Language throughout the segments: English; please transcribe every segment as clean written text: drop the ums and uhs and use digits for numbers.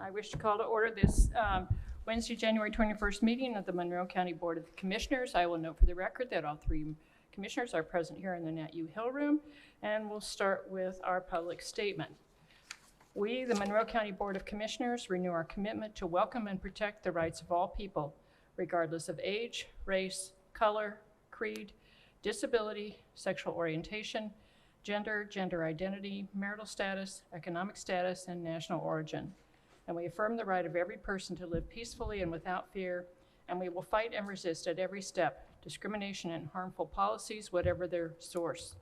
I wish to call to order this Wednesday, January 21st meeting of the Monroe County Board of Commissioners. I will note for the record that all three commissioners are present here in the Nat U Hill Room, and we'll start with our public statement. We, the Monroe County Board of Commissioners, renew our commitment to welcome and protect the rights of all people, regardless of age, race, color, creed, disability, sexual orientation, gender, gender identity, marital status, economic status, and national origin. And we affirm the right of every person to live peacefully and without fear, and we will fight and resist at every step discrimination and harmful policies, whatever their source.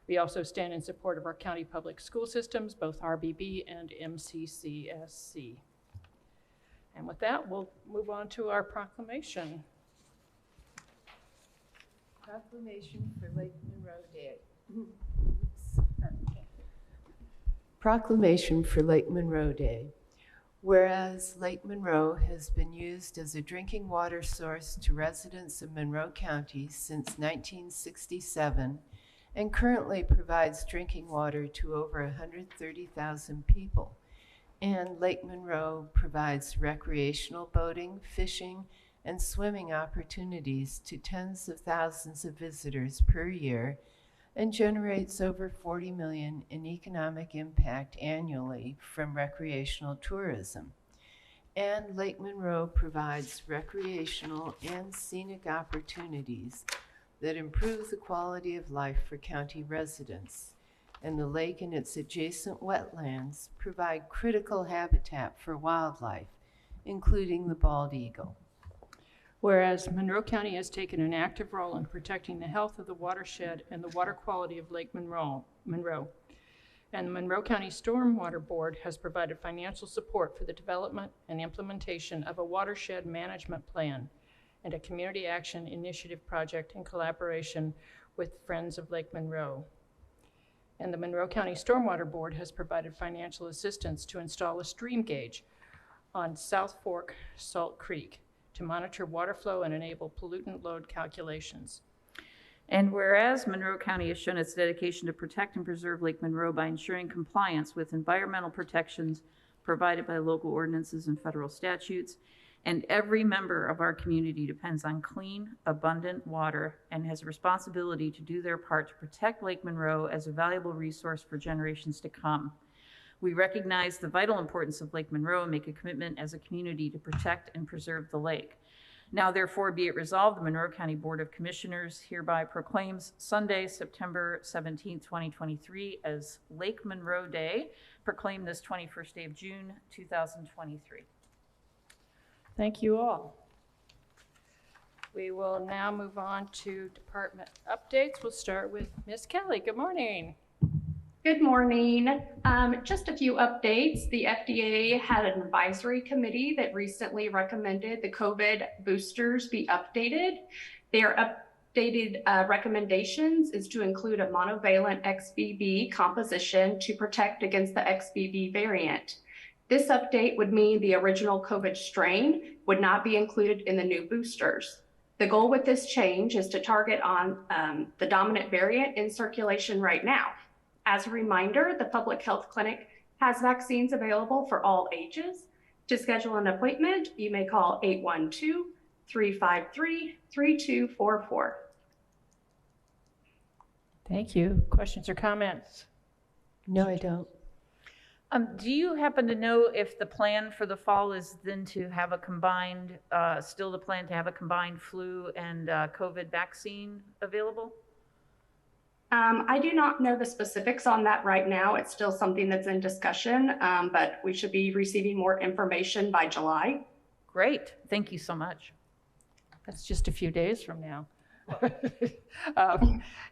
We also stand in support of our county public school systems, both RBB and MCCSC. And with that, we'll move on to our proclamation. Proclamation for Lake Monroe Day. Proclamation for Lake Monroe Day. Whereas Lake Monroe has been used as a drinking water source to residents of Monroe County since 1967 and currently provides drinking water to over 130,000 people. And Lake Monroe provides recreational boating, fishing, and swimming opportunities to tens of thousands of visitors per year and generates over $40 million in economic impact annually from recreational tourism. And Lake Monroe provides recreational and scenic opportunities that improve the quality of life for county residents. And the lake and its adjacent wetlands provide critical habitat for wildlife, including the bald eagle. Whereas Monroe County has taken an active role in protecting the health of the watershed and the water quality of Lake Monroe. And the Monroe County Stormwater Board has provided financial support for the development and implementation of a watershed management plan and a community action initiative project in collaboration with Friends of Lake Monroe. And the Monroe County Stormwater Board has provided financial assistance to install a stream gauge on South Fork Salt Creek to monitor water flow and enable pollutant load calculations. And whereas Monroe County has shown its dedication to protect and preserve Lake Monroe by ensuring compliance with environmental protections provided by local ordinances and federal statutes, and every member of our community depends on clean, abundant water and has a responsibility to do their part to protect Lake Monroe as a valuable resource for generations to come. We recognize the vital importance of Lake Monroe and make a commitment as a community to protect and preserve the lake. Now, therefore, be it resolved, the Monroe County Board of Commissioners hereby proclaims Sunday, September 17, 2023 as Lake Monroe Day, proclaimed this 21st day of June, 2023. Thank you all. We will now move on to department updates. We'll start with Ms. Kelly. Good morning. Good morning. Just a few updates. The FDA had an advisory committee that recently recommended the COVID boosters be updated. Their updated recommendations is to include a monovalent XBB composition to protect against the XBB variant. This update would mean the original COVID strain would not be included in the new boosters. The goal with this change is to target on the dominant variant in circulation right now. As a reminder, the Public Health Clinic has vaccines available for all ages. To schedule an appointment, you may call 812-353-3244. Thank you. Questions or comments? No, I don't. Do you happen to know if the plan for the fall is then to have a combined, still the plan to have a combined flu and COVID vaccine available? I do not know the specifics on that right now. It's still something that's in discussion, but we should be receiving more information by July. Great. Thank you so much. That's just a few days from now.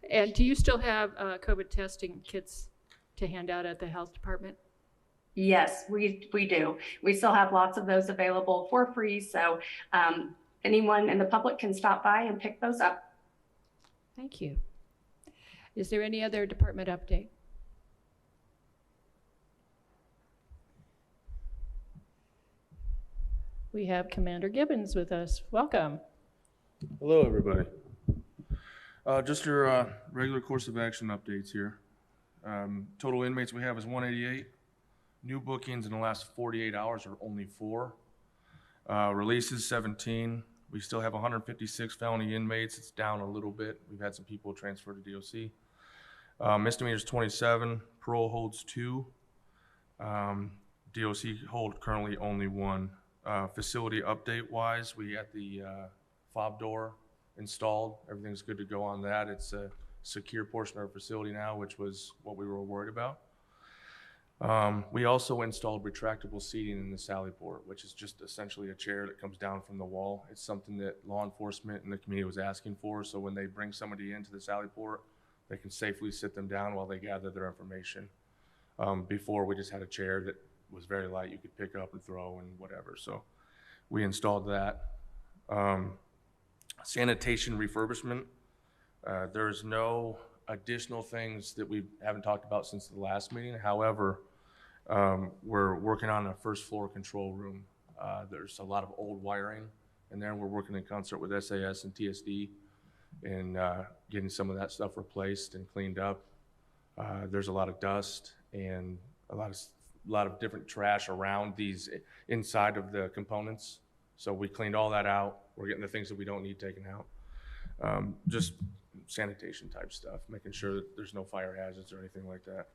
And do you still have COVID testing kits to hand out at the health department? Yes, we do. We still have lots of those available for free. So anyone in the public can stop by and pick those up. Thank you. Is there any other department update? We have Commander Gibbons with us. Welcome. Hello, everybody. Just your regular course of action updates here. Total inmates we have is 188. New bookings in the last 48 hours are only 4. Releases 17. We still have 156 felony inmates. It's down a little bit. We've had some people transfer to DOC. Misdemeanors 27. Parole holds 2. DOC hold currently only 1. Facility update wise, we had the fob door installed. Everything's good to go on that. It's a secure portion of our facility now, which was what we were worried about. We also installed retractable seating in the sally port, which is just essentially a chair that comes down from the wall. It's something that law enforcement and the community was asking for, so when they bring somebody into the sally port, they can safely sit them down while they gather their information. Before, we just had a chair that was very light, you could pick up and throw and whatever, so we installed that. Sanitation refurbishment, there's no additional things that we haven't talked about since the last meeting. However, we're working on a first floor control room. There's a lot of old wiring in there, and we're working in concert with SAS and TSD and getting some of that stuff replaced and cleaned up. There's a lot of dust and a lot of different trash around these inside of the components. So we cleaned all that out. We're getting the things that we don't need taken out. Just sanitation type stuff, making sure that there's no fire hazards or anything like that.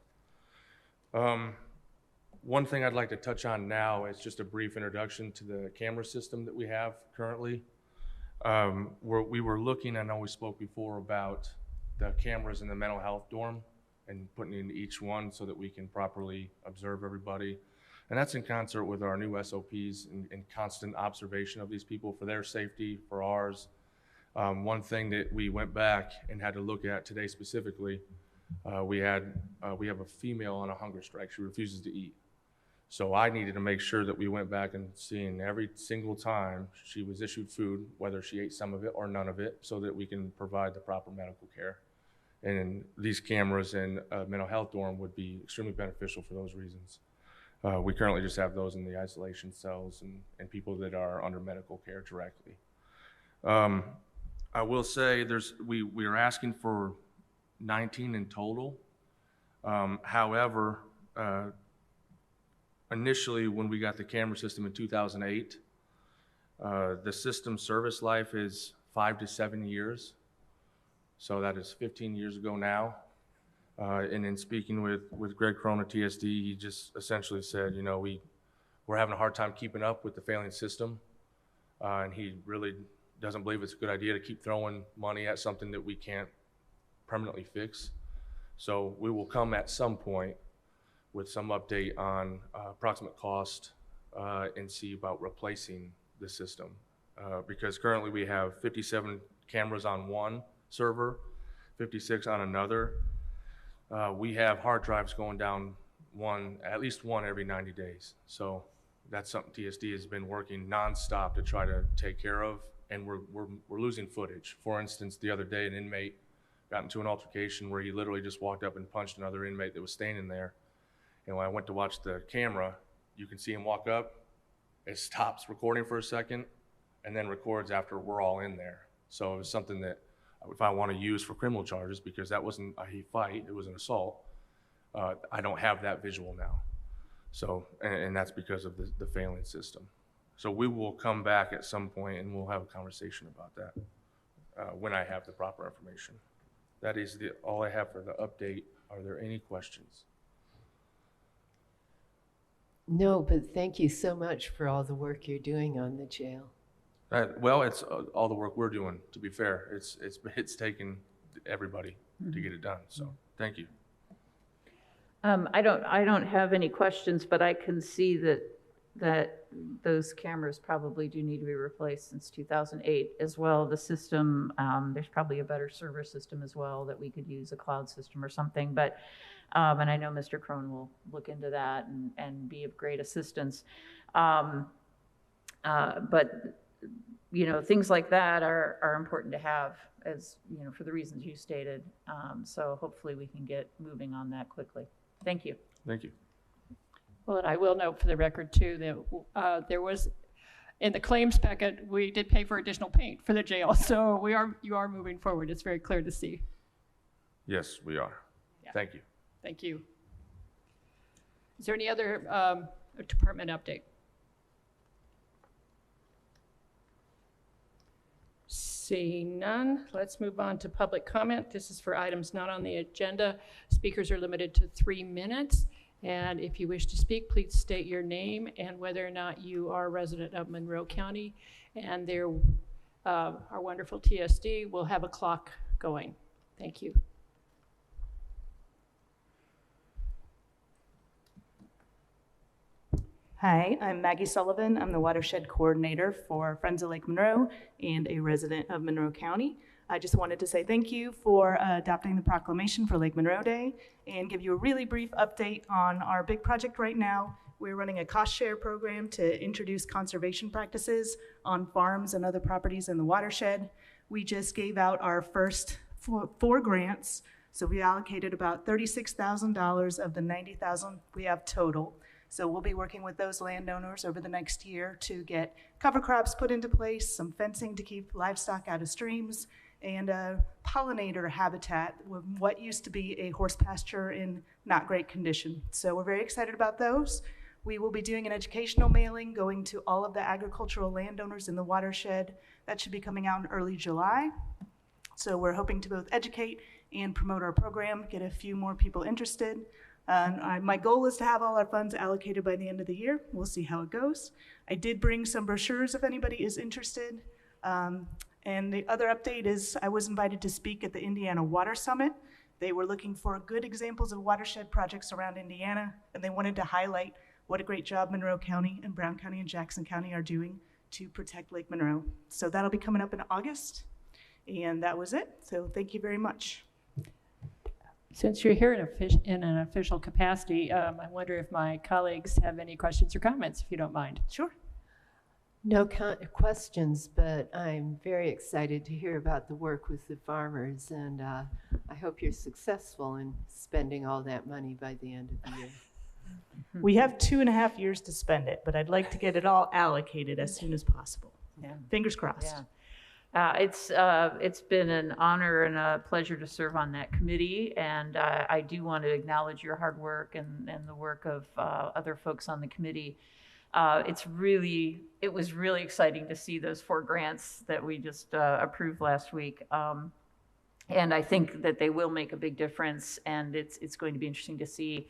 One thing I'd like to touch on now is just a brief introduction to the camera system that we have currently. We were looking, I know we spoke before about the cameras in the mental health dorm and putting in each one so that we can properly observe everybody. And that's in concert with our new SOPs and constant observation of these people for their safety, for ours. One thing that we went back and had to look at today specifically, we have a female on a hunger strike. She refuses to eat. So I needed to make sure that we went back and seen every single time she was issued food, whether she ate some of it or none of it, so that we can provide the proper medical care. And these cameras in a mental health dorm would be extremely beneficial for those reasons. We currently just have those in the isolation cells and people that are under medical care directly. I will say we are asking for 19 in total. However, initially when we got the camera system in 2008, the system service life is 5 to 7 years. So that is 15 years ago now. And in speaking with Greg Crone at TSD, he just essentially said, you know, we're having a hard time keeping up with the failing system. And he really doesn't believe it's a good idea to keep throwing money at something that we can't permanently fix. So we will come at some point with some update on approximate cost and see about replacing the system. Because currently we have 57 cameras on one server, 56 on another. We have hard drives going down at least one every 90 days. So that's something TSD has been working nonstop to try to take care of, and we're losing footage. For instance, the other day an inmate got into an altercation where he literally just walked up and punched another inmate that was standing there. And when I went to watch the camera, you can see him walk up, it stops recording for a second, and then records after we're all in there. So it was something that if I want to use for criminal charges, because that wasn't a fight, it was an assault, I don't have that visual now. So, and that's because of the failing system. So we will come back at some point and we'll have a conversation about that when I have the proper information. That is all I have for the update. Are there any questions? No, but thank you so much for all the work you're doing on the jail. Well, it's all the work we're doing, to be fair. It's taken everybody to get it done, so thank you. I don't have any questions, but I can see that those cameras probably do need to be replaced since 2008 as well. The system, there's probably a better server system as well that we could use, a cloud system or something. But and I know Mr. Crone will look into that and be of great assistance. But you know, things like that are important to have, as you know, for the reasons you stated. So hopefully we can get moving on that quickly. Thank you. Thank you. Well, and I will note for the record too that there was, in the claims packet, we did pay for additional paint for the jail. So you are moving forward. It's very clear to see. Yes, we are. Yeah. Thank you. Thank you. Is there any other department update? Seeing none, let's move on to public comment. This is for items not on the agenda. Speakers are limited to 3 minutes. And if you wish to speak, please state your name and whether or not you are a resident of Monroe County. And our wonderful TSD will have a clock going. Thank you. Hi, I'm Maggie Sullivan. I'm the watershed coordinator for Friends of Lake Monroe and a resident of Monroe County. I just wanted to say thank you for adopting the proclamation for Lake Monroe Day and give you a really brief update on our big project right now. We're running a cost share program to introduce conservation practices on farms and other properties in the watershed. We just gave out our first four grants, so we allocated about $36,000 of the $90,000 we have total. So we'll be working with those landowners over the next year to get cover crops put into place, some fencing to keep livestock out of streams, and a pollinator habitat with what used to be a horse pasture in not great condition. So we're very excited about those. We will be doing an educational mailing going to all of the agricultural landowners in the watershed. That should be coming out in early July. So we're hoping to both educate and promote our program, get a few more people interested. My goal is to have all our funds allocated by the end of the year. We'll see how it goes. I did bring some brochures if anybody is interested. And the other update is I was invited to speak at the Indiana Water Summit. They were looking for good examples of watershed projects around Indiana, and they wanted to highlight what a great job Monroe County and Brown County and Jackson County are doing to protect Lake Monroe. So that'll be coming up in August. And that was it. So thank you very much. Since you're here in an official capacity, I wonder if my colleagues have any questions or comments, if you don't mind. Sure. No questions, but I'm very excited to hear about the work with the farmers, and I hope you're successful in spending all that money by the end of the year. We have 2.5 years to spend it, but I'd like to get it all allocated as soon as possible. Yeah. Fingers crossed. Yeah. It's been an honor and a pleasure to serve on that committee, and I do want to acknowledge your hard work and the work of other folks on the committee. It was really exciting to see those 4 grants that we just approved last week, and I think that they will make a big difference, and it's going to be interesting to see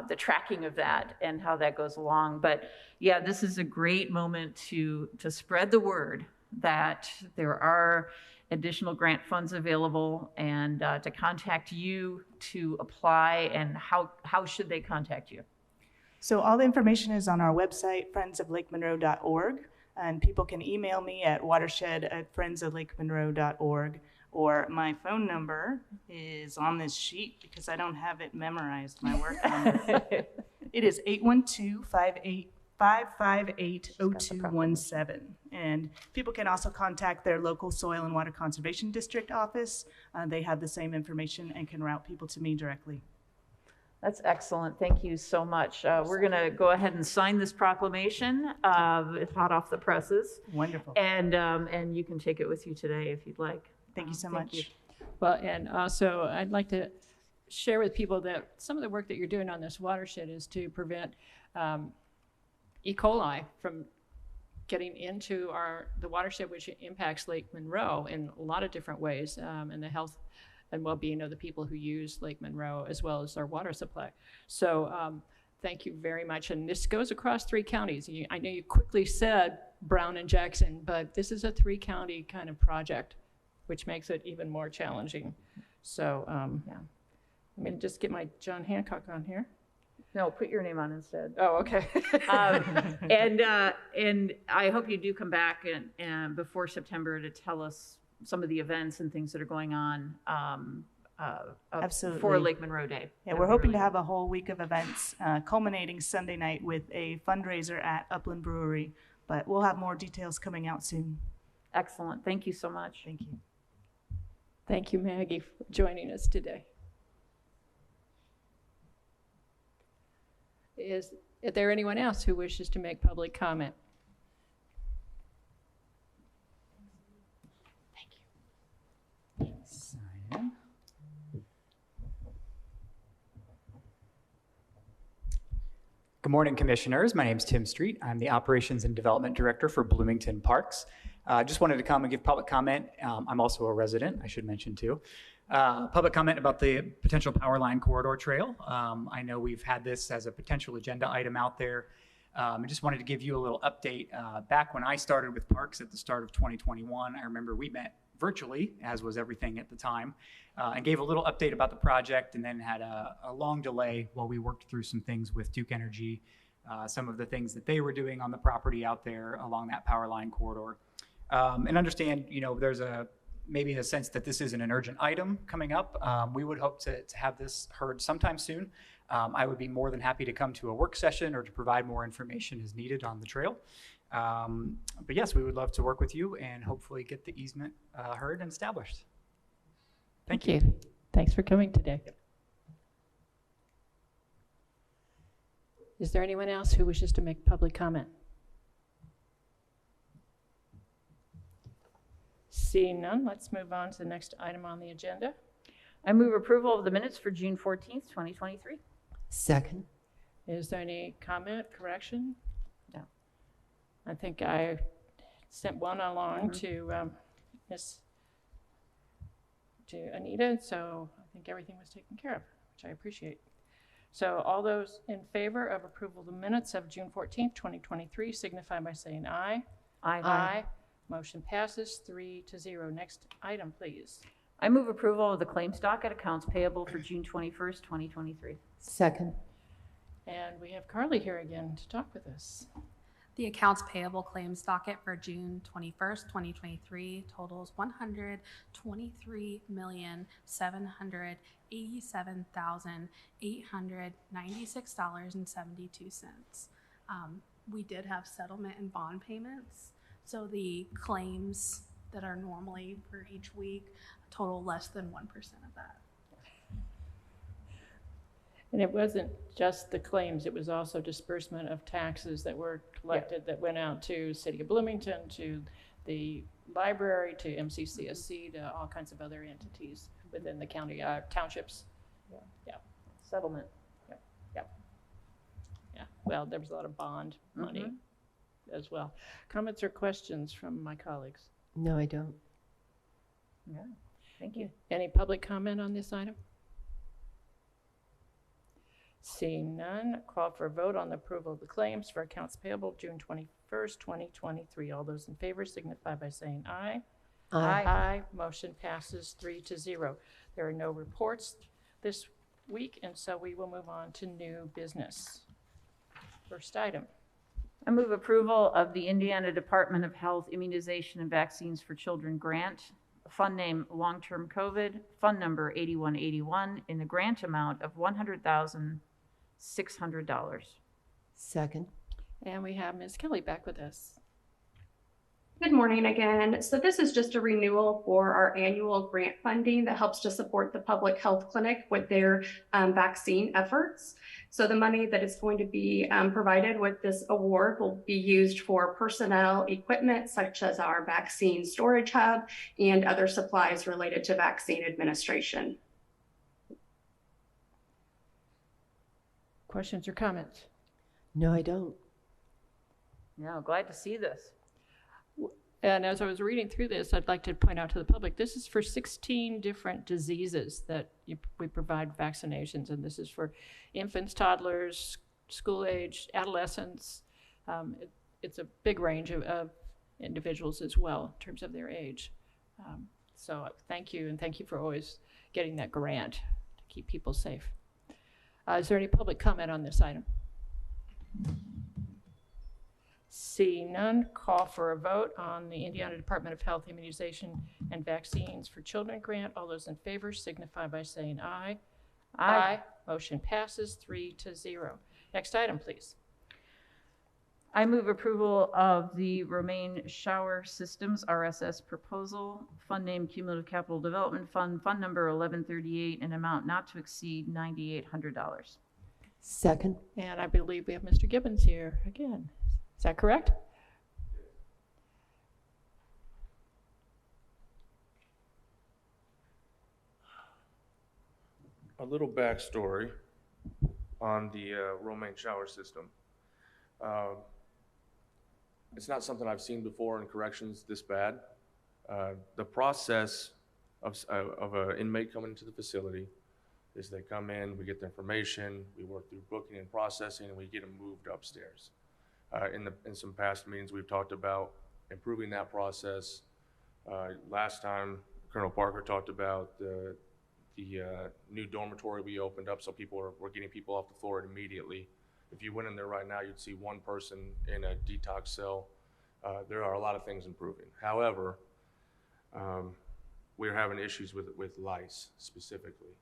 the tracking of that and how that goes along. But yeah, this is a great moment to spread the word that there are additional grant funds available, and to contact you to apply. And how should they contact you? So all the information is on our website, friendsoflakemonroe.org, and people can email me at watershed@friendsoflakemonroe.org, or my phone number is on this sheet because I don't have it memorized, my work number. It is 812-558-0217. And people can also contact their local Soil and Water Conservation District office. They have the same information and can route people to me directly. That's excellent. Thank you so much. We're going to go ahead and sign this proclamation. It's hot off the presses. Wonderful. And you can take it with you today if you'd like. Thank you so Thank you. much. Well, and also I'd like to share with people that some of the work that you're doing on this watershed is to prevent E. coli from getting into the watershed, which impacts Lake Monroe in a lot of different ways, and the health and well-being of the people who use Lake Monroe, as well as our water supply. So thank you very much. And this goes across 3 counties. I know you quickly said Brown and Jackson, but this is a 3-county kind of project, which makes it even more challenging. So yeah, I'm gonna just get my John Hancock on here. No, put your name on instead. Oh, okay. And I hope you do come back and before September to tell us some of the events and things that are going on Absolutely. for Lake Monroe Day. Yeah, we're hoping to have a whole week of events culminating Sunday night with a fundraiser at Upland Brewery, but we'll have more details coming out soon. Excellent. Thank you so much. Thank you. Thank you, Maggie, for joining us today. Is there anyone else who wishes to make public comment? Thank you. Sign. Good morning, Commissioners. My name is Tim Street. I'm the Operations and Development Director for Bloomington Parks. Just wanted to come and give public comment. I'm also a resident, I should mention too. Public comment about the potential power line corridor trail. I know we've had this as a potential agenda item out there. I just wanted to give you a little update. Back when I started with Parks at the start of 2021, I remember we met virtually, as was everything at the time, and gave a little update about the project, and then had a long delay while we worked through some things with Duke Energy, some of the things that they were doing on the property out there along that power line corridor. And understand, there's maybe a sense that this isn't an urgent item coming up. We would hope to have this heard sometime soon. I would be more than happy to come to a work session or to provide more information as needed on the trail. But yes, we would love to work with you and hopefully get the easement heard and established. Thank you. Thanks for coming today. Is there anyone else who wishes to make public comment? Seeing none, let's move on to the next item on the agenda. I move approval of the minutes for June 14th, 2023. Second. Is there any comment, correction? No. I think I sent one along to Anita, so I think everything was taken care of, which I appreciate. So all those in favor of approval of the minutes of June 14th, 2023 signify by saying aye. Aye. Motion passes 3-0. Next item, please. I move approval of the claims docket accounts payable for June 21st, 2023. Second. And we have Carly here again to talk with us. The accounts payable claims docket for June 21st, 2023 totals $123,787,896.72. We did have settlement and bond payments, so the claims that are normally for each week total less than 1% of that. And it wasn't just the claims, it was also disbursement of taxes that were collected that went out to City of Bloomington, to the library, to MCCSC, to all kinds of other entities within the county, townships. Yeah. Settlement. Yeah. Well, there was a lot of bond money as well. Comments or questions from my colleagues? No, I don't. Yeah. Thank you. Any public comment on this item? Seeing none, call for a vote on the approval of the claims for accounts payable June 21st, 2023. All those in favor signify by saying aye. Aye. Motion passes 3-0. There are no reports this week, and so we will move on to new business. First item. I move approval of the Indiana Department of Health Immunization and Vaccines for Children grant, fund name Long-Term COVID, fund number 8181, in the grant amount of $100,600. Second. And we have Ms. Kelly back with us. Good morning again. So this is just a renewal for our annual grant funding that helps to support the public health clinic with their vaccine efforts. So the money that is going to be provided with this award will be used for personnel equipment such as our vaccine storage hub and other supplies related to vaccine administration. Questions or comments? No, I don't. Yeah, glad to see this. And as I was reading through this, I'd like to point out to the public, this is for 16 different diseases that we provide vaccinations, and this is for infants, toddlers, school age, adolescents. It's a big range of individuals as well in terms of their age. So thank you, and thank you for always getting that grant to keep people safe. Is there any public comment on this item? Seeing none, call for a vote on the Indiana Department of Health Immunization and Vaccines for Children grant. All those in favor signify by saying aye. Aye. Motion passes 3-0. Next item, please. I move approval of the Romaine Shower Systems RSS proposal, fund name Cumulative Capital Development Fund, fund number 1138, an amount not to exceed $9,800. Second. And I believe we have Mr. Gibbons here again. Is that correct? A little backstory on the romaine shower system. It's not something I've seen before in corrections this bad. The process of an inmate coming into the facility is they come in, we get the information, we work through booking and processing, and we get them moved upstairs. In some past meetings, we've talked about improving that process. Last time, Colonel Parker talked about the new dormitory we opened up, so we're getting people off the floor immediately. If you went in there right now, you'd see one person in a detox cell. There are a lot of things improving. However, we're having issues with lice specifically.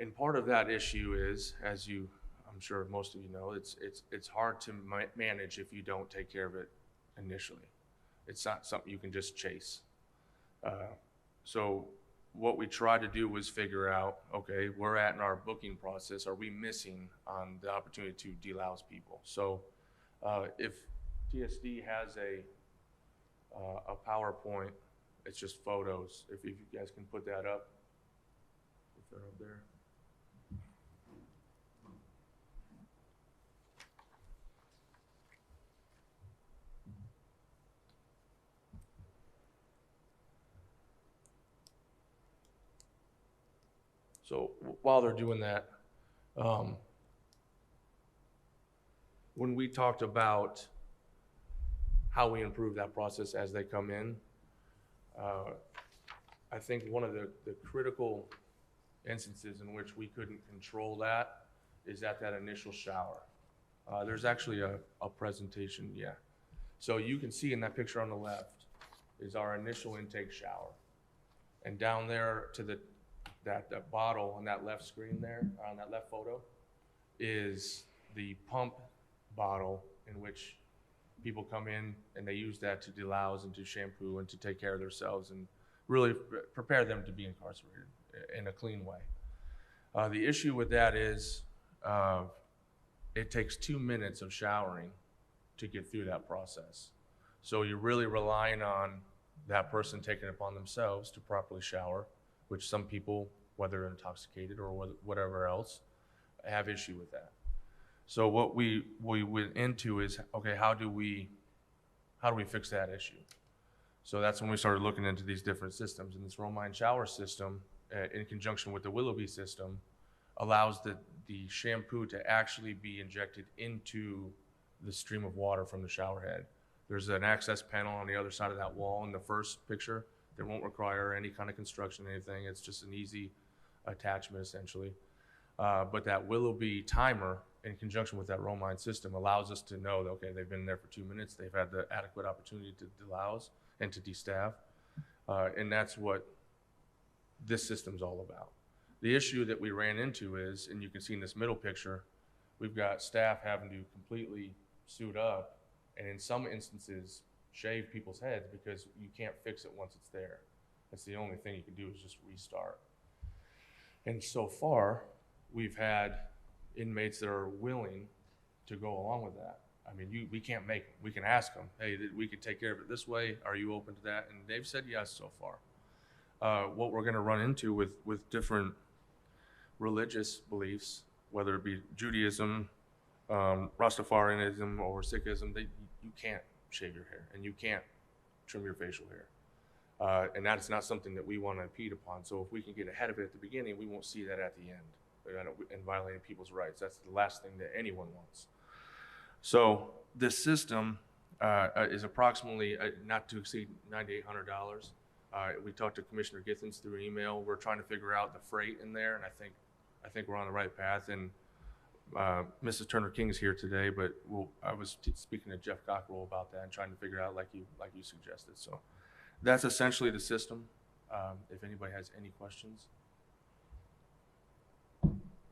And part of that issue is, as I'm sure most of you know, it's hard to manage if you don't take care of it initially. It's not something you can just chase. So what we tried to do was figure out, okay, we're at in our booking process, are we missing on the opportunity to delouse people? So if TSD has a PowerPoint, it's just photos. If you guys can put that up, if they're up there. So while they're doing that, when we talked about how we improve that process as they come in, I think one of the critical instances in which we couldn't control that is at that initial shower. There's actually a presentation, yeah. So you can see in that picture on the left is our initial intake shower. And down there to that bottle on that left screen there, on that left photo, is the pump bottle in which people come in and they use that to delouse and to shampoo and to take care of themselves and really prepare them to be incarcerated in a clean way. The issue with that is it takes 2 minutes of showering to get through that process. So you're really relying on that person taking it upon themselves to properly shower, which some people, whether intoxicated or whatever else, have issue with that. So what we went into is, okay, how do we fix that issue? So that's when we started looking into these different systems. And this romaine shower system, in conjunction with the Willoughby system, allows the shampoo to actually be injected into the stream of water from the shower head. There's an access panel on the other side of that wall in the first picture that won't require any kind of construction or anything. It's just an easy attachment, essentially. But that Willoughby timer, in conjunction with that romaine system, allows us to know that, okay, they've been there for 2 minutes, they've had the adequate opportunity to delouse and to destaff. And that's what this system's all about. The issue that we ran into is, and you can see in this middle picture, we've got staff having to completely suit up and in some instances shave people's heads because you can't fix it once it's there. That's the only thing you can do is just restart. And so far, we've had inmates that are willing to go along with that. I mean, we can't make them. We can ask them, hey, we could take care of it this way. Are you open to that? And they've said yes so far. What we're gonna run into with different religious beliefs, whether it be Judaism, Rastafarianism, or Sikhism, you can't shave your hair and you can't trim your facial hair. And that's not something that we want to impede upon. So if we can get ahead of it at the beginning, we won't see that at the end and violating people's rights. That's the last thing that anyone wants. So this system is approximately not to exceed $9,800. We talked to Commissioner Githens through email. We're trying to figure out the freight in there, and I think we're on the right path. And Mrs. Turner King's here today, but I was speaking to Jeff Cockrell about that and trying to figure out like you suggested. So that's essentially the system. If anybody has any questions.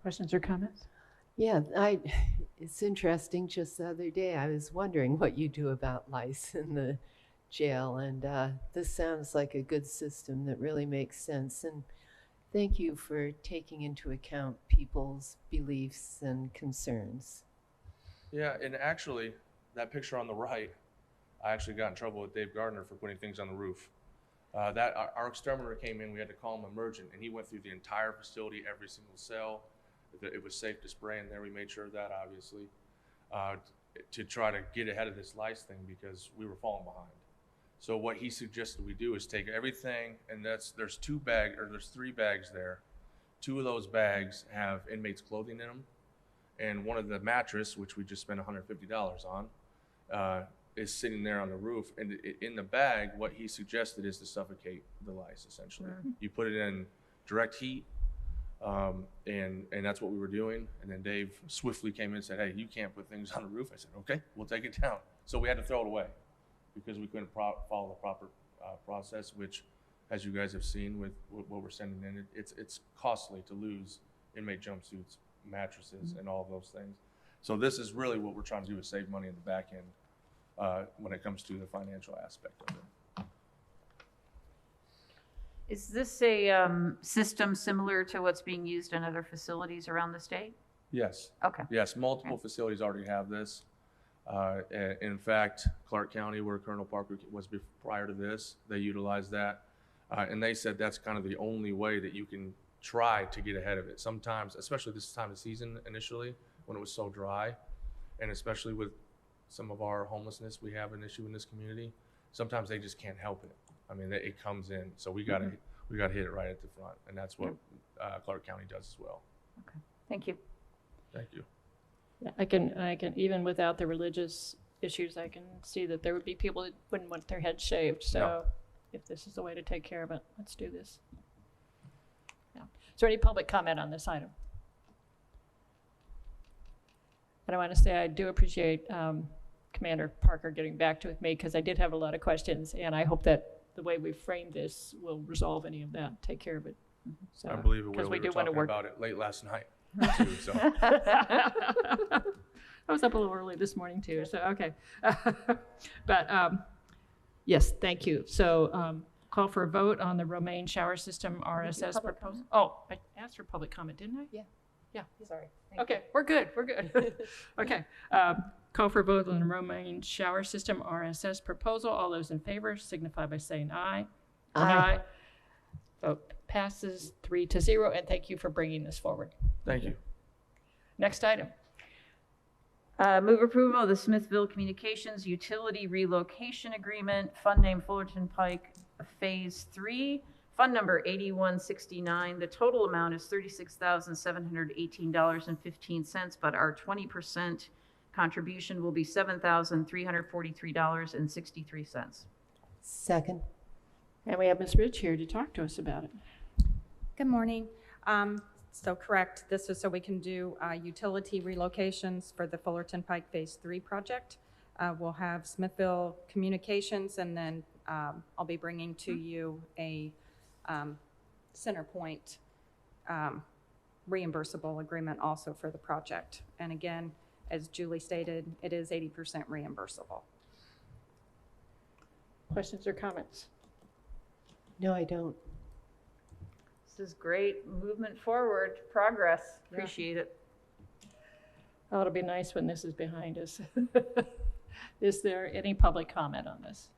Questions or comments? Yeah, it's interesting. Just the other day, I was wondering what you do about lice in the jail, and this sounds like a good system that really makes sense. And thank you for taking into account people's beliefs and concerns. Yeah, and actually, that picture on the right, I actually got in trouble with Dave Gardner for putting things on the roof. Our exterminator came in, we had to call him emergent, and he went through the entire facility, every single cell, that it was safe to spray in there. We made sure of that, obviously, to try to get ahead of this lice thing because we were falling behind. So what he suggested we do is take everything, and there's 3 bags there. 2 of those bags have inmates' clothing in them, and one of the mattress, which we just spent $150 on, is sitting there on the roof. And in the bag, what he suggested is to suffocate the lice, essentially. You put it in direct heat, and that's what we were doing. And then Dave swiftly came in and said, hey, you can't put things on the roof. I said, okay, we'll take it down. So we had to throw it away because we couldn't follow the proper process, which, as you guys have seen with what we're sending in, it's costly to lose inmate jumpsuits, mattresses, and all of those things. So this is really what we're trying to do, is save money in the back end when it comes to the financial aspect of it. Is this a system similar to what's being used in other facilities around the state? Yes. Okay. Yes, multiple facilities already have this. In fact, Clark County, where Colonel Parker was prior to this, they utilized that. And they said that's kind of the only way that you can try to get ahead of it. Sometimes, especially this time of season initially, when it was so dry, and especially with some of our homelessness, we have an issue in this community. Sometimes they just can't help it. I mean, it comes in, so we got to hit it right at the front, and that's what Clark County does as well. Okay, thank you. Thank you. Yeah, I can even without the religious issues, I can see that there would be people that wouldn't want their head shaved. So if this is the way to take care of it, let's do this. Yeah. Is there any public comment on this item? And I want to say I do appreciate Commander Parker getting back to me, because I did have a lot of questions, and I hope that the way we framed this will resolve any of that, take care of it. So, I believe it will. because we do were want to talking work about it late last night, too, so. I was up a little early this morning too, so okay. But yes, thank you. So call for a vote on the Romaine shower system RSS proposal. Oh, I asked for public comment, didn't I? Yeah. Yeah. Sorry. Okay, we're good. Okay. Call for a vote on the Romaine shower system RSS proposal. All those in favor signify by saying aye. Aye. Vote passes 3-0, and thank you for bringing this forward. Thank you. Next item. Move approval of the Smithville Communications Utility Relocation Agreement, fund name Fullerton Pike Phase 3, fund number 8169. The total amount is $36,718.15, but our 20% contribution will be $7,343.63. Second. And we have Ms. Ridge here to talk to us about it. Good morning. So correct, this is so we can do utility relocations for the Fullerton Pike Phase 3 project. We'll have Smithville Communications, and then I'll be bringing to you a CenterPoint reimbursable agreement also for the project. And again, as Julie stated, it is 80% reimbursable. Questions or comments? No, I don't. This is great movement forward, progress. Appreciate it. Oh, it'll be nice when this is behind us. Is there any public comment on this?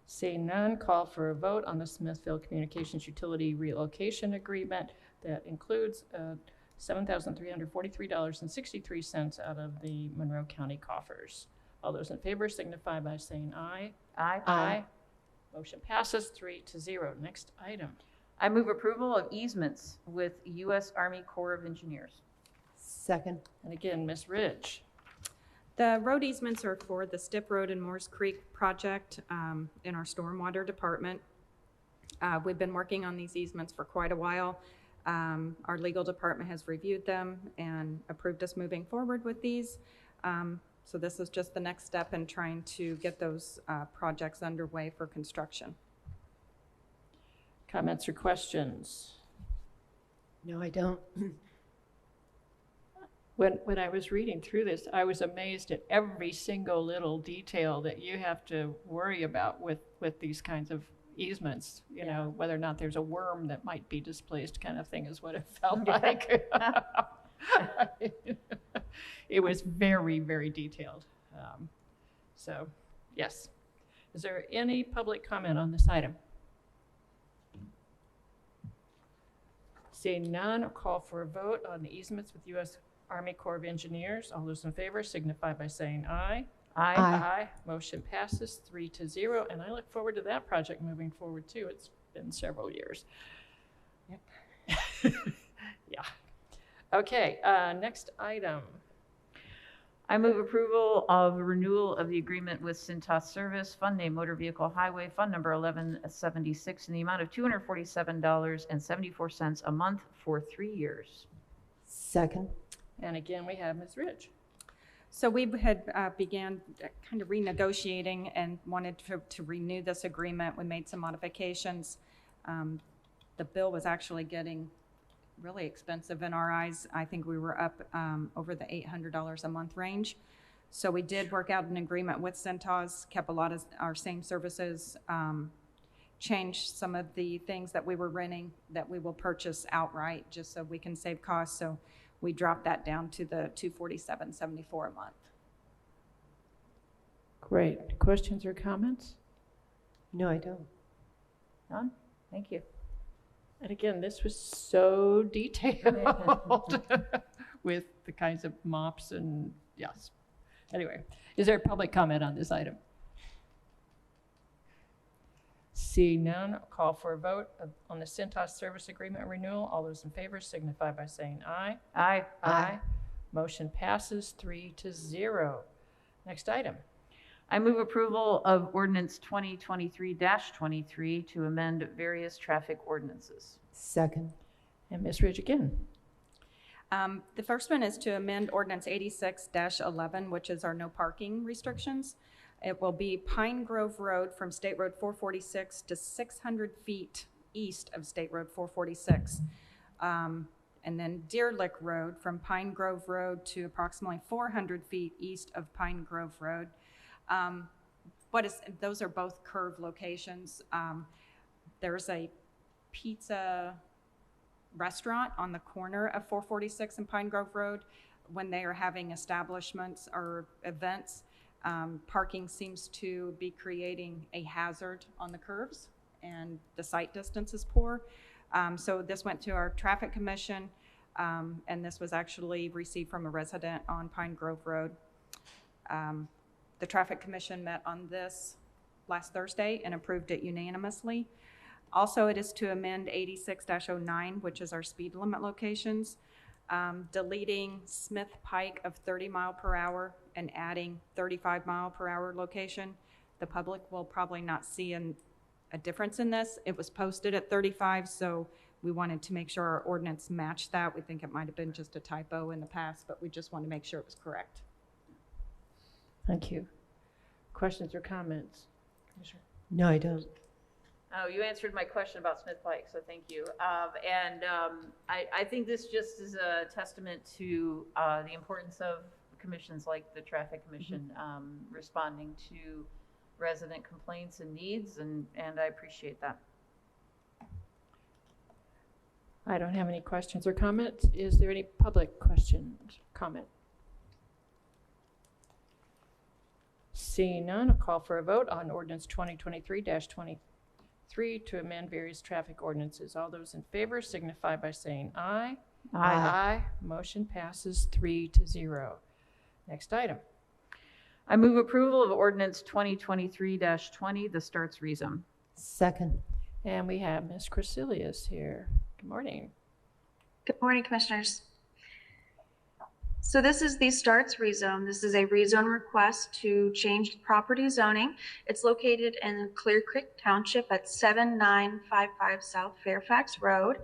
Seeing none, call for a vote on the Smithville Communications Utility Relocation Agreement that includes $7,343.63 out of the Monroe County coffers. All those in favor signify by saying aye. Aye. Aye. Motion passes 3-0. Next item. I move approval of easements with U.S. Army Corps of Engineers. Second. And again, Ms. Ridge. The road easements are for the Stipp Road and Moores Creek project in our stormwater department. We've been working on these easements for quite a while. Our legal department has reviewed them and approved us moving forward with these. So this is just the next step in trying to get those projects underway for construction. Comments or questions? No, I don't. When I was reading through this, I was amazed at every single little detail that you have to worry about with these kinds of easements. You know, whether or not there's a worm that might be displaced, kind of thing, is what it felt like. It was very, very detailed. So, yes. Is there any public comment on this item? Seeing none, I'll call for a vote on the easements with U.S. Army Corps of Engineers. All those in favor signify by saying aye. Aye. Aye. Motion passes 3-0, and I look forward to that project moving forward too. It's been several years. Yep. Yeah. Okay, next item. I move approval of renewal of the agreement with Cintas Service, Fund Name Motor Vehicle Highway, Fund Number 1176, in the amount of $247.74 a month for 3 years. Second. And again, we have Ms. Ridge. So we had began kind of renegotiating and wanted to renew this agreement. We made some modifications. The bill was actually getting really expensive in our eyes. I think we were up over the $800 a month range. So we did work out an agreement with Cintas, kept a lot of our same services, changed some of the things that we were renting that we will purchase outright just so we can save costs. So we dropped that down to the $247.74 a month. Great. Questions or comments? No, I don't. None? Thank you. And again, this was so detailed with the kinds of mops and yes. Anyway, is there public comment on this item? Seeing none, I'll call for a vote on the Cintas Service Agreement renewal. All those in favor signify by saying aye. Aye. Aye. Motion passes 3-0. Next item. I move approval of ordinance 2023-23 to amend various traffic ordinances. Second. And Ms. Ridge again. The first one is to amend ordinance 86-11, which is our no parking restrictions. It will be Pine Grove Road from State Road 446 to 600 feet east of State Road 446. And then Deer Lick Road from Pine Grove Road to approximately 400 feet east of Pine Grove Road. Those are both curved locations. There's a pizza restaurant on the corner of 446 and Pine Grove Road. When they are having establishments or events, parking seems to be creating a hazard on the curves, and the sight distance is poor. So this went to our traffic commission, and this was actually received from a resident on Pine Grove Road. The Traffic Commission met on this last Thursday and approved it unanimously. Also, it is to amend 86-09, which is our speed limit locations, deleting Smith Pike of 30 mile per hour and adding 35 mile per hour location. The public will probably not see a difference in this. It was posted at 35, so we wanted to make sure our ordinance matched that. We think it might have been just a typo in the past, but we just want to make sure it was correct. Thank you. Questions or comments? No, I don't. Oh, you answered my question about Smith Pike, so thank you. I think this just is a testament to the importance of commissions like the Traffic Commission responding to resident complaints and needs, and I appreciate that. I don't have any questions or comments. Is there any public questions, comment? Seeing none, I'll call for a vote on ordinance 2023-23 to amend various traffic ordinances. All those in favor signify by saying aye. Aye. Aye. Motion passes 3-0. Next item. I move approval of ordinance 2023-20, the starts rezone. Second. And we have Ms. Crecilius here. Good morning. Good morning, Commissioners. So this is the starts rezone. This is a rezone request to change property zoning. It's located in Clear Creek Township at 7955 South Fairfax Road.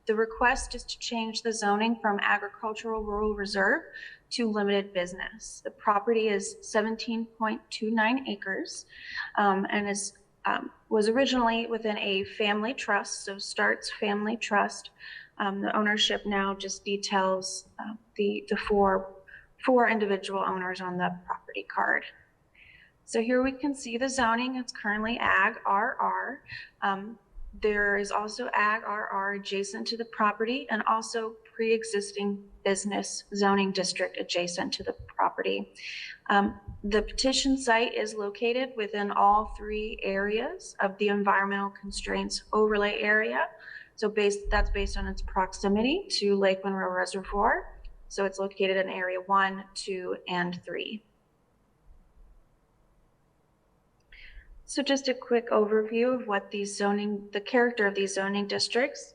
The request is to change the zoning from agricultural rural reserve to limited business. The property is 17.29 acres and was originally within a family trust, so Starts Family Trust. The ownership now just details the four individual owners on the property card. So here we can see the zoning. It's currently Ag RR. There is also Ag RR adjacent to the property and also pre-existing business zoning district adjacent to the property. The petition site is located within all three areas of the environmental constraints overlay area. So that's based on its proximity to Lake Monroe Reservoir. So it's located in Area 1, 2, and 3. So just a quick overview of what the character of these zoning districts.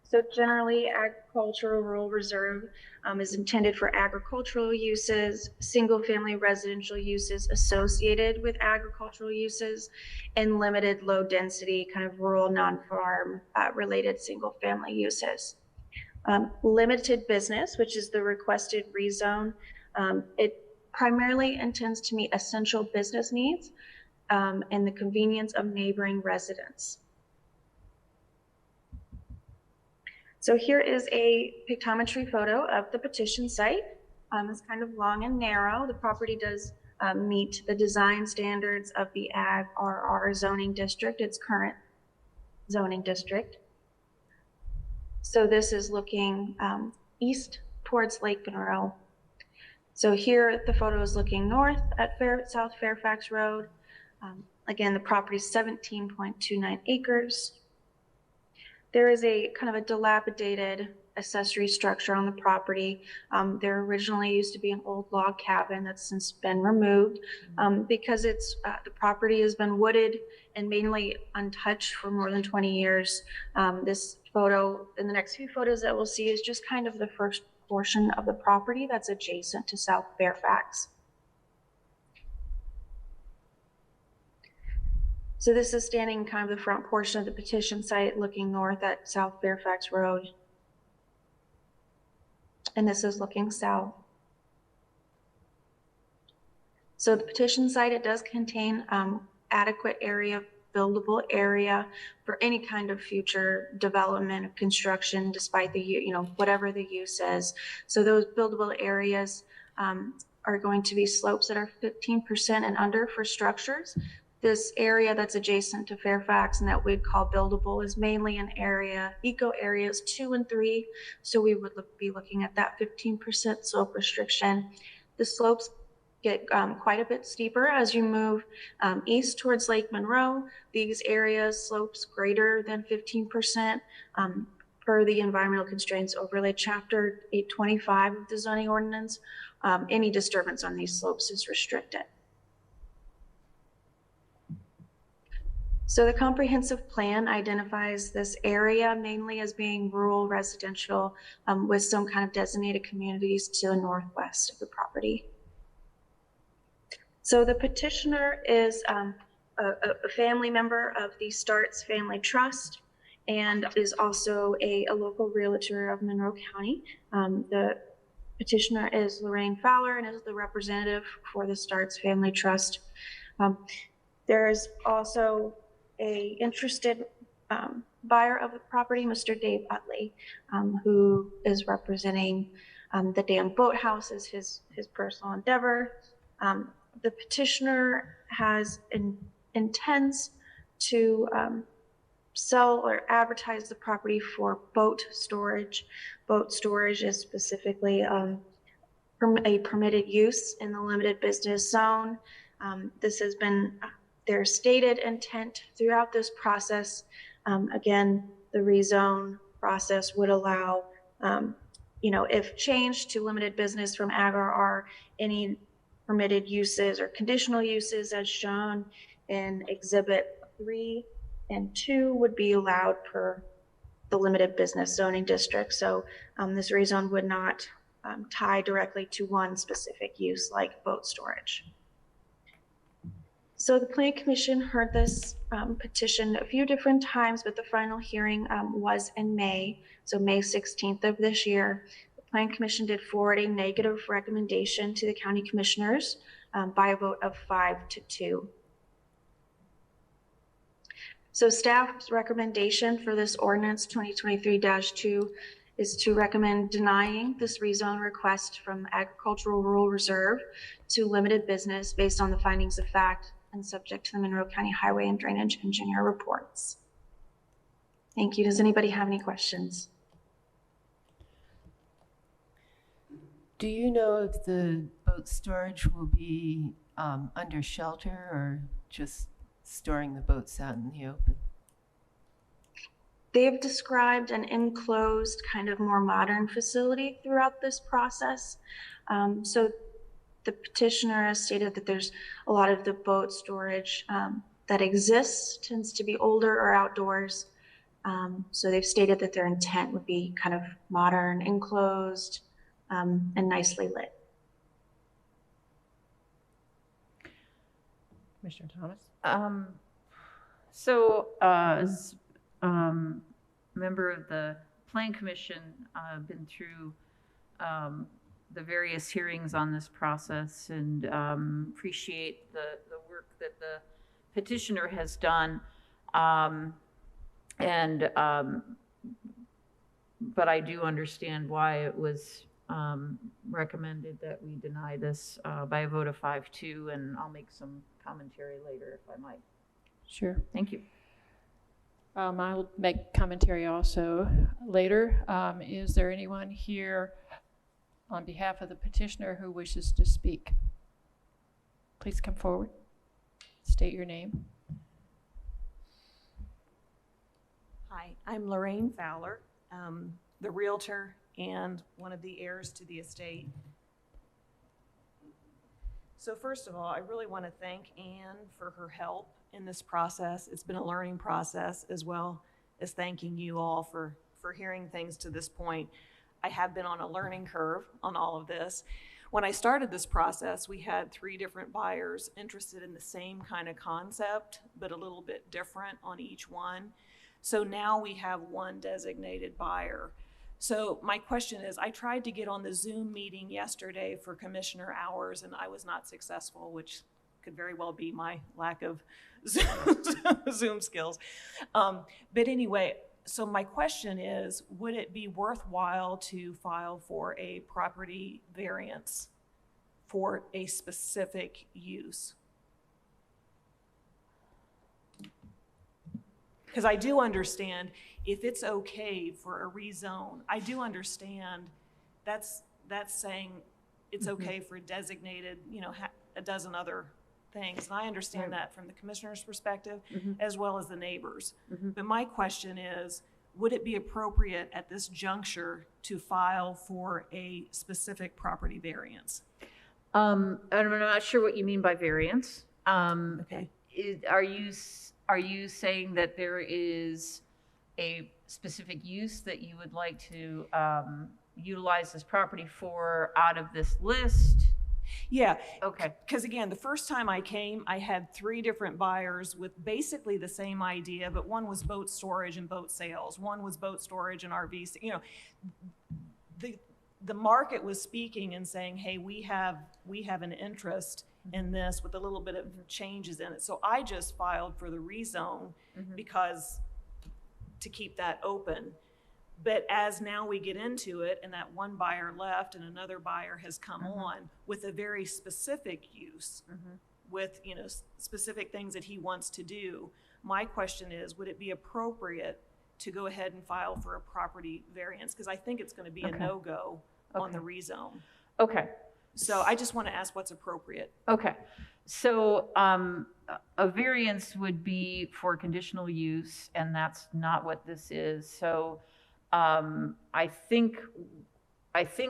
So generally, agricultural rural reserve is intended for agricultural uses, single-family residential uses associated with agricultural uses, and limited low-density kind of rural non-farm related single-family uses. Limited business, which is the requested rezone, it primarily intends to meet essential business needs and the convenience of neighboring residents. So here is a pictometry photo of the petition site. It's kind of long and narrow. The property does meet the design standards of the Ag RR zoning district, its current zoning district. So this is looking east towards Lake Monroe. So here the photo is looking north at South Fairfax Road. Again, the property is 17.29 acres. There is a kind of a dilapidated accessory structure on the property. There originally used to be an old log cabin that's since been removed because the property has been wooded and mainly untouched for more than 20 years. This photo, in the next few photos that we'll see, is just kind of the first portion of the property that's adjacent to South Fairfax. So this is standing kind of the front portion of the petition site looking north at South Fairfax Road. And this is looking south. So the petition site, it does contain adequate area, buildable area for any kind of future development of construction, despite the, whatever the use is. So those buildable areas are going to be slopes that are 15% and under for structures. This area that's adjacent to Fairfax and that we'd call buildable is mainly an area, eco areas 2 and 3. So we would be looking at that 15% slope restriction. The slopes get quite a bit steeper as you move east towards Lake Monroe. These areas slopes greater than 15% per the environmental constraints overlay chapter 825 of the zoning ordinance. Any disturbance on these slopes is restricted. So the comprehensive plan identifies this area mainly as being rural residential with some kind of designated communities to the northwest of the property. So the petitioner is a family member of the Starts Family Trust and is also a local realtor of Monroe County. The petitioner is Lorraine Fowler and is the representative for the Starts Family Trust. There is also a interested buyer of the property, Mr. Dave Utley, who is representing the Dam Boathouse as his personal endeavor. The petitioner intends to sell or advertise the property for boat storage. Boat storage is specifically a permitted use in the limited business zone. This has been their stated intent throughout this process. Again, the rezone process would allow, if changed to limited business from Ag RR, any permitted uses or conditional uses as shown in Exhibit 3 and 2 would be allowed per the limited business zoning district. So this rezone would not tie directly to one specific use like boat storage. So the Planning Commission heard this petition a few different times, but the final hearing was in May, so May 16th of this year. The Planning Commission did forward a negative recommendation to the county commissioners by a vote of 5-2. So staff's recommendation for this ordinance 2023-2 is to recommend denying this rezone request from Agricultural Rural Reserve to limited business based on the findings of fact and subject to the Monroe County Highway and Drainage Engineer reports. Thank you. Does anybody have any questions? Do you know if the boat storage will be under shelter or just storing the boats out in the open? they've described an enclosed, kind of more modern facility throughout this process. So the petitioner has stated that there's a lot of the boat storage that exists tends to be older or outdoors. So they've stated that their intent would be kind of modern, enclosed, and nicely lit. Commissioner Thomas? As member of the Plan Commission, I've been through the various hearings on this process and appreciate the work that the petitioner has done. But I do understand why it was recommended that we deny this by a vote of 5-2, and I'll make some commentary later if I might. Sure. Thank you. I'll make commentary also later. Is there anyone here on behalf of the petitioner who wishes to speak? Please come forward. State your name. Hi, I'm Lorraine Fowler, the realtor and one of the heirs to the estate. So first of all, I really want to thank Anne for her help in this process. It's been a learning process, as well as thanking you all for hearing things to this point. I have been on a learning curve on all of this. When I started this process, we had 3 different buyers interested in the same kind of concept, but a little bit different on each one. So now we have 1 designated buyer. So my question is, I tried to get on the Zoom meeting yesterday for commissioner hours, and I was not successful, which could very well be my lack of Zoom skills. But anyway, so my question is, would it be worthwhile to file for a property variance for a specific use? Because I do understand if it's okay for a rezone, I do understand that's saying it's okay for designated, a dozen other things. And I understand that from the commissioner's perspective, as well as the neighbors. But my question is, would it be appropriate at this juncture to file for a specific property variance? I'm not sure what you mean by variance. Okay. Are you saying that there is a specific use that you would like to utilize this property for out of this list? Yeah. Okay. Because again, the first time I came, I had 3 different buyers with basically the same idea, but one was boat storage and boat sales. One was boat storage and RVs. The market was speaking and saying, hey, we have an interest in this with a little bit of changes in it. So I just filed for the rezone because to keep that open. But as now we get into it and that 1 buyer left and another buyer has come on with a very specific use with, specific things that he wants to do, my question is, would it be appropriate to go ahead and file for a property variance? Because I think it's going to be a no-go on the rezone. Okay. So I just want to ask what's appropriate. Okay. So a variance would be for conditional use, and that's not what this is. So I think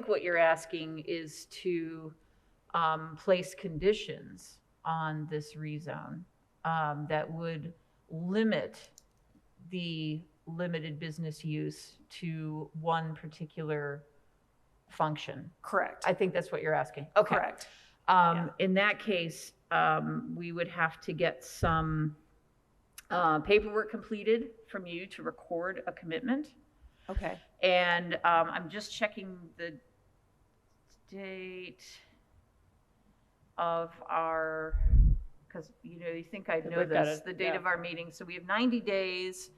what you're asking is to place conditions on this rezone that would limit the limited business use to one particular function. Correct. I think that's what you're asking. Okay. Correct. In that case, we would have to get some paperwork completed from you to record a commitment. Okay. And I'm just checking the date of our, because you think I'd know this, the date of our meeting. So we have 90 days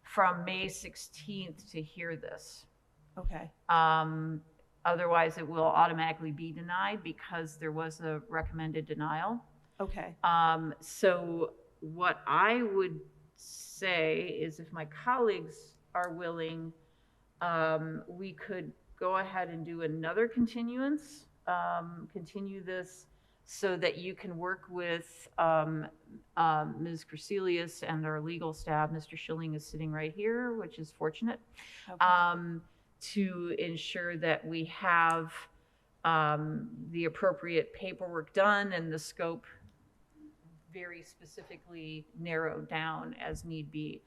from May 16th to hear this. Okay. Otherwise, it will automatically be denied because there was a recommended denial. Okay. So what I would say is if my colleagues are willing, we could go ahead and do another continuance, continue this so that you can work with Ms. Crecelius and our legal staff. Mr. Schilling is sitting right here, which is fortunate, to ensure that we have the appropriate paperwork done and the scope very specifically narrowed down as need be.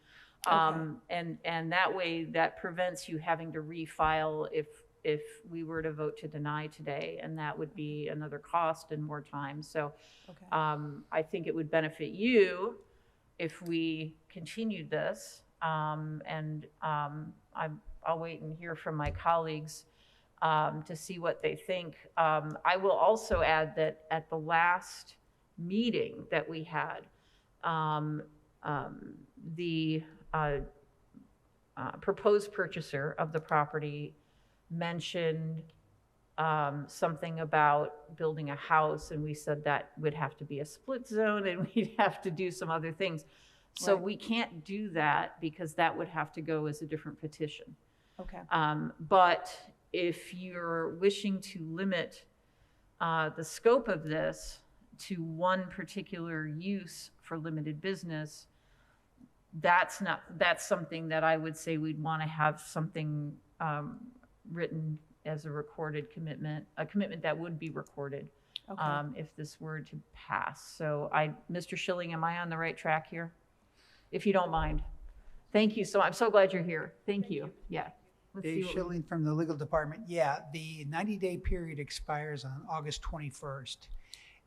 And that way that prevents you having to refile if we were to vote to deny today, and that would be another cost and more time. So I think it would benefit you if we continued this. I'll wait and hear from my colleagues to see what they think. I will also add that at the last meeting that we had, the proposed purchaser of the property mentioned something about building a house, and we said that would have to be a split zone and we'd have to do some other things. So we can't do that because that would have to go as a different petition. But if you're wishing to limit the scope of this to one particular use for limited business, that's something that I would say we'd want to have something written as a recorded commitment, a commitment that would be recorded if this were to pass. So Mr. Schilling, am I on the right track here? If you don't mind. Thank you. So I'm so glad you're here. Thank you. Yeah. Dave Schilling from the legal department. Yeah, the 90-day period expires on August 21st.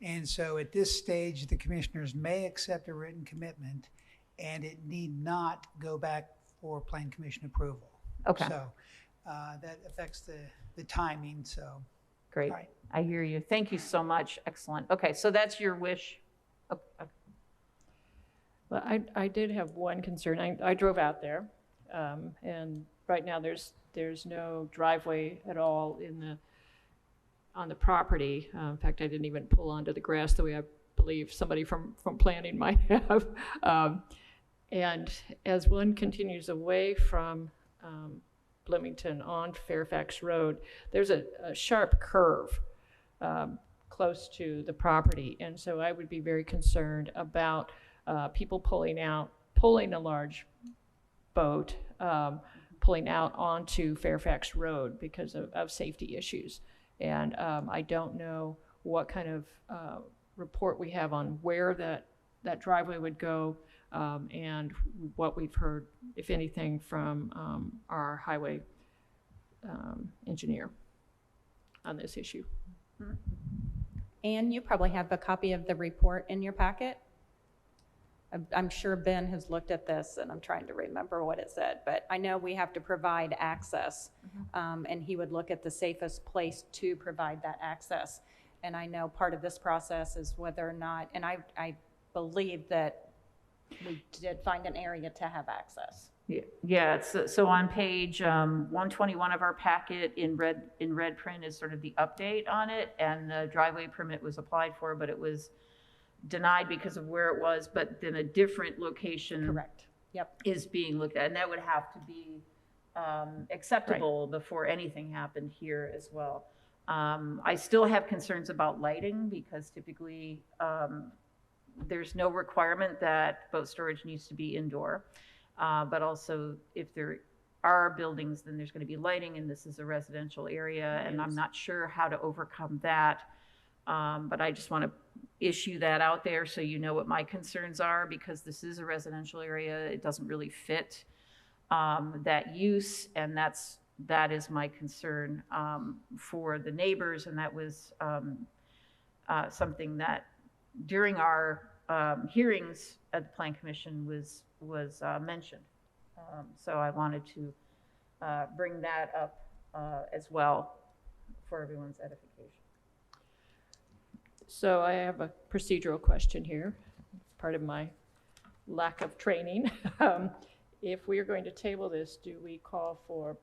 And so at this stage, the commissioners may accept a written commitment and it need not go back for plan commission approval. So that affects the timing, so. Great. Right. I hear you. Thank you so much. Excellent. Okay, so that's your wish. Well, I did have one concern. I drove out there, and right now there's no driveway at all on the property. In fact, I didn't even pull onto the grass the way I believe somebody from planning might have. And as one continues away from Bloomington on Fairfax Road, there's a sharp curve close to the property. And so I would be very concerned about people pulling a large boat, pulling out onto Fairfax Road because of safety issues. And I don't know what kind of report we have on where that driveway would go, and what we've heard, if anything, from our highway engineer on this issue. And you probably have a copy of the report in your packet. I'm sure Ben has looked at this, and I'm trying to remember what it said, but I know we have to provide access, and he would look at the safest place to provide that access. And I know part of this process is whether or not, and I believe that we did find an area to have access. Yeah, so on page 121 of our packet in red print is sort of the update on it, and the driveway permit was applied for, but it was denied because of where it was, but then a different location Correct. Yep. is being looked at, and that would have to be acceptable before anything happened here as well. I still have concerns about lighting because typically there's no requirement that boat storage needs to be indoor, but also if there are buildings, then there's going to be lighting, and this is a residential area, and I'm not sure how to overcome that. But I just want to issue that out there so you know what my concerns are, because this is a residential area. It doesn't really fit that use, and that is my concern for the neighbors, and that was something that during our hearings at the Plan Commission was mentioned. So I wanted to bring that up as well for everyone's edification. So I have a procedural question here. It's part of my lack of training. If we are going to table this, do we call for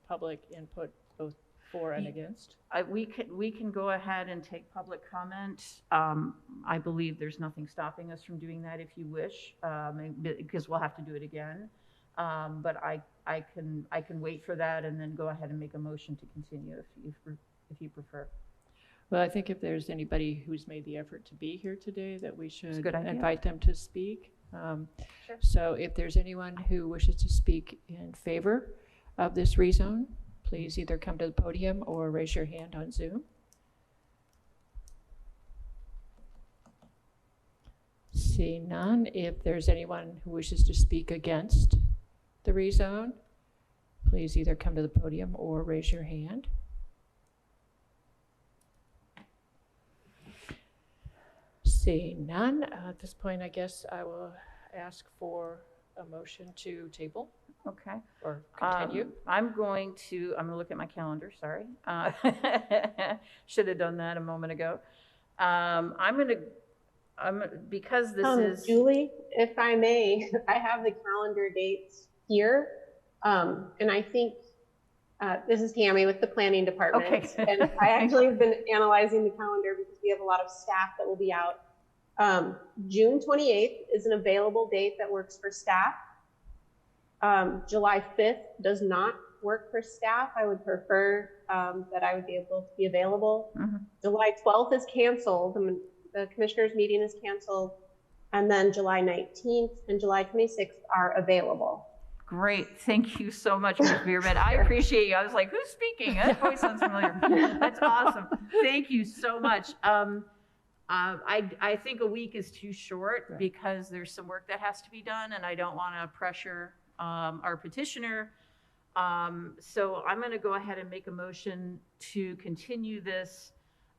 public input both for and against? We can go ahead and take public comment. I believe there's nothing stopping us from doing that if you wish, because we'll have to do it again. But I can wait for that and then go ahead and make a motion to continue if you prefer. Well, I think if there's anybody who's made the effort to be here today, that we a should good idea. invite them to speak. Sure. So if there's anyone who wishes to speak in favor of this rezone, please either come to the podium or raise your hand on Zoom. Seeing none, if there's anyone who wishes to speak against the rezone, please either come to the podium or raise your hand. Seeing none, at this point, I guess I will ask for a motion to table Okay. or continue. I'm going to look at my calendar, sorry. Should have done that a moment ago. Because this is. Julie, if I may, I have the calendar dates here. And I think, this is Tammy with the planning department. Okay. And I actually have been analyzing the calendar because we have a lot of staff that will be out. June 28th is an available date that works for staff. July 5th does not work for staff. I would prefer that I would be able to be available. Mm-hmm. July 12th is canceled. The commissioners meeting is canceled. And then July 19th and July 26th are available. Great. Thank you so much, Ms. Bierman. I appreciate you. I was like, who's speaking? That voice sounds familiar. That's awesome. Thank you so much. I think a week is too short because there's some work that has to be done, and I don't want to pressure our petitioner. So I'm going to go ahead and make a motion to continue this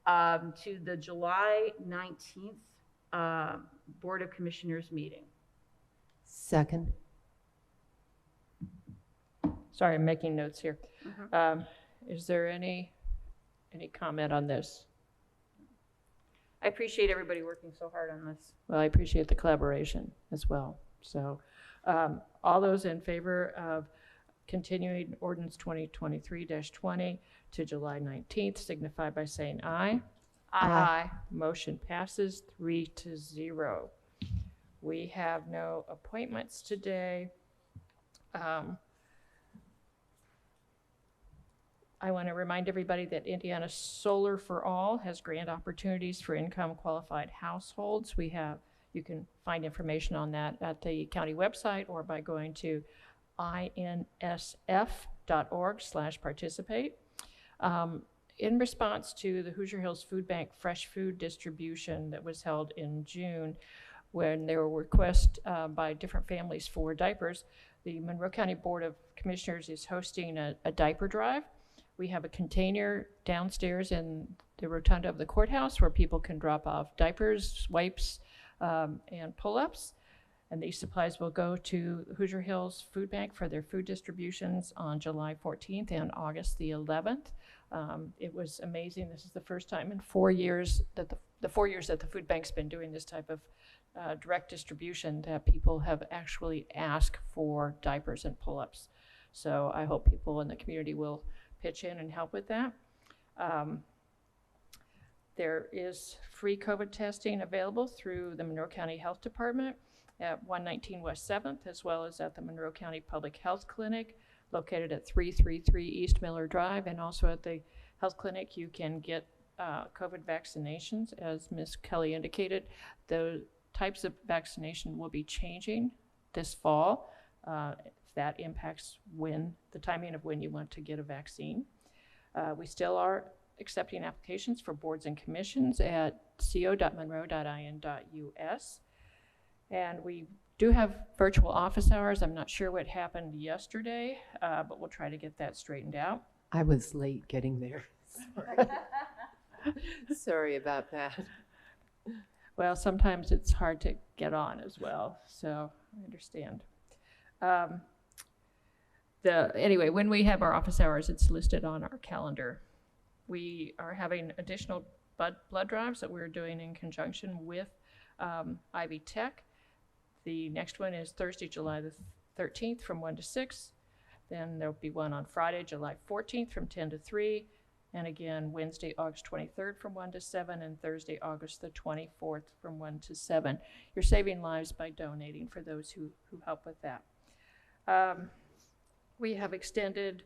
to the July 19th Board of Commissioners meeting. Second. Sorry, I'm making notes here. Mm-hmm. Is there any comment on this? I appreciate everybody working so hard on this. Well, I appreciate the collaboration as well. So all those in favor of continuing ordinance 2023-20 to July 19th signify by saying aye. Aye. Motion passes 3-0. We have no appointments today. I want to remind everybody that Indiana Solar for All has grant opportunities for income qualified households. You can find information on that at the county website or by going to insf.org/participate. In response to the Hoosier Hills Food Bank fresh food distribution that was held in June, when there were requests by different families for diapers, the Monroe County Board of Commissioners is hosting a diaper drive. We have a container downstairs in the rotunda of the courthouse where people can drop off diapers, wipes, and pull-ups. And these supplies will go to Hoosier Hills Food Bank for their food distributions on July 14th and August the 11th. It was amazing. This is the first time in 4 years that the 4 years that the food bank's been doing this type of direct distribution that people have actually asked for diapers and pull-ups. So I hope people in the community will pitch in and help with that. There is free COVID testing available through the Monroe County Health Department at 119 West 7th, as well as at the Monroe County Public Health Clinic located at 333 East Miller Drive. And also at the health clinic, you can get COVID vaccinations. As Ms. Kelly indicated, the types of vaccination will be changing this fall. That impacts the timing of when you want to get a vaccine. We still are accepting applications for boards and commissions at co.monroe.in.us. And we do have virtual office hours. I'm not sure what happened yesterday, but we'll try to get that straightened out. I was late getting there. Sorry about that. Well, sometimes it's hard to get on as well, so I understand. Anyway, when we have our office hours, it's listed on our calendar. We are having additional blood drives that we're doing in conjunction with Ivy Tech. The next one is Thursday, July the 13th from 1 to 6. Then there'll be one on Friday, July 14th from 10 to 3. And again, Wednesday, August 23rd from 1 to 7, and Thursday, August the 24th from 1 to 7. You're saving lives by donating for those who help with that. We have extended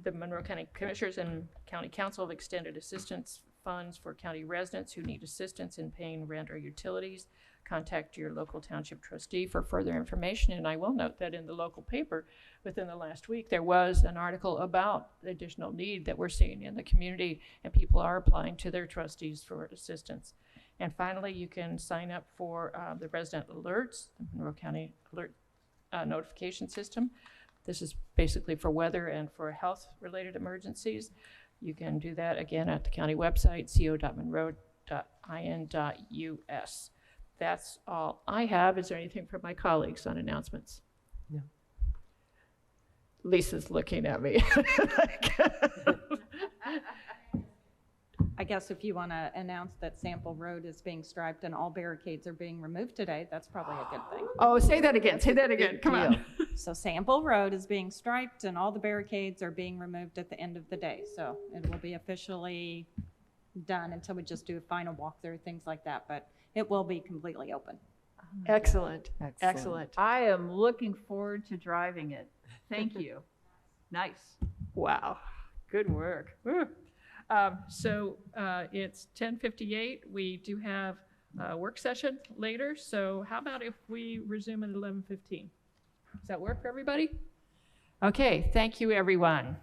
the Monroe County Commissioners and County Council have extended assistance funds for county residents who need assistance in paying rent or utilities. Contact your local township trustee for further information. And I will note that in the local paper within the last week, there was an article about the additional need that we're seeing in the community, and people are applying to their trustees for assistance. And finally, you can sign up for the resident alerts, the Monroe County Alert notification system. This is basically for weather and for health-related emergencies. You can do that again at the county website, co.monroe.in.us. That's all I have. Is there anything from my colleagues on announcements? No. Lisa's looking at me. I guess if you want to announce that Sample Road is being striped and all barricades are being removed today, that's probably a good thing. Oh, say that again. Say that again. Come on. So Sample Road is being striped and all the barricades are being removed at the end of the day. So it will be officially done until we just do a final walkthrough, things like that. But it will be completely open. Excellent. Excellent. I am looking forward to driving it. Thank you. Nice. Wow. Good work. So it's 10:58. We do have a work session later. So how about if we resume at 11:15? Does that work for everybody? Okay. Thank you, everyone.